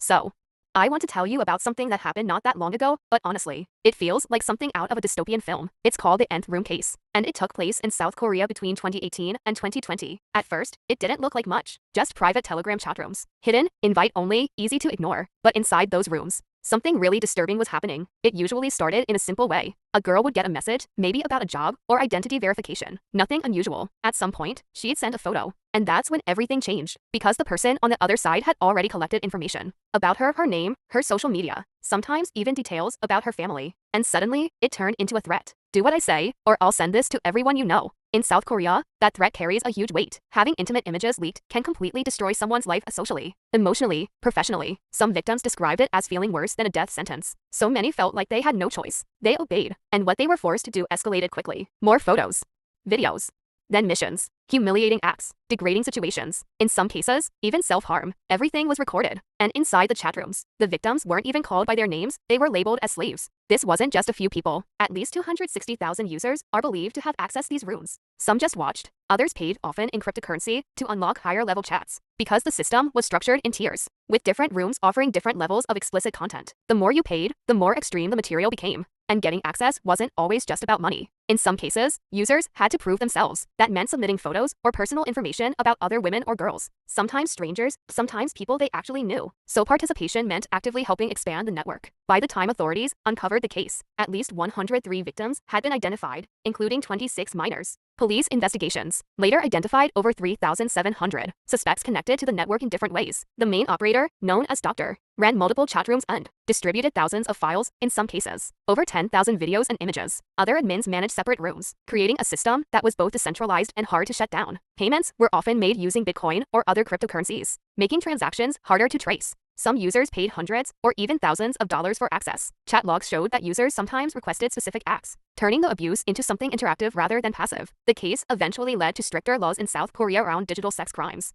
So, I want to tell you about something that happened not that long ago, but honestly, it feels like something out of a dystopian film. It's called the Nth Room case, and it took place in South Korea between 2018 and 2020. At first, it didn't look like much, just private Telegram chat rooms. Hidden, invite only, easy to ignore. But inside those rooms, something really disturbing was happening. It usually started in a simple way. A girl would get a message, maybe about a job or identity verification. Nothing unusual. At some point, she'd send a photo. And that's when everything changed, because the person on the other side had already collected information about her, her name, her social media, sometimes even details about her family. And suddenly, it turned into a threat. Do what I say, or I'll send this to everyone you know. In South Korea, that threat carries a huge weight. Having intimate images leaked can completely destroy someone's life socially, emotionally, professionally. Some victims described it as feeling worse than a death sentence. So many felt like they had no choice. They obeyed, and what they were forced to do escalated quickly. More photos, videos, then missions, humiliating acts, degrading situations. In some cases, even self-harm. Everything was recorded. And inside the chat rooms, the victims weren't even called by their names, they were labeled as slaves. This wasn't just a few people. At least 260,000 users are believed to have accessed these rooms. Some just watched. Others paid, often in cryptocurrency, to unlock higher-level chats. Because the system was structured in tiers, with different rooms offering different levels of explicit content. The more you paid, the more extreme the material became. And getting access wasn't always just about money. In some cases, users had to prove themselves. That meant submitting photos or personal information about other women or girls. Sometimes strangers, sometimes people they actually knew. So participation meant actively helping expand the network. By the time authorities uncovered the case, at least 103 victims had been identified, including 26 minors. Police investigations later identified over 3,700 suspects connected to the network in different ways. The main operator, known as Dr., ran multiple chat rooms and distributed thousands of files, in some cases, over 10,000 videos and images. Other admins managed separate rooms, creating a system that was both decentralized and hard to shut down. Payments were often made using Bitcoin or other cryptocurrencies, making transactions harder to trace. Some users paid hundreds or even thousands of dollars for access. Chat logs showed that users sometimes requested specific acts, turning the abuse into something interactive rather than passive. The case eventually led to stricter laws in South Korea around digital sex crimes.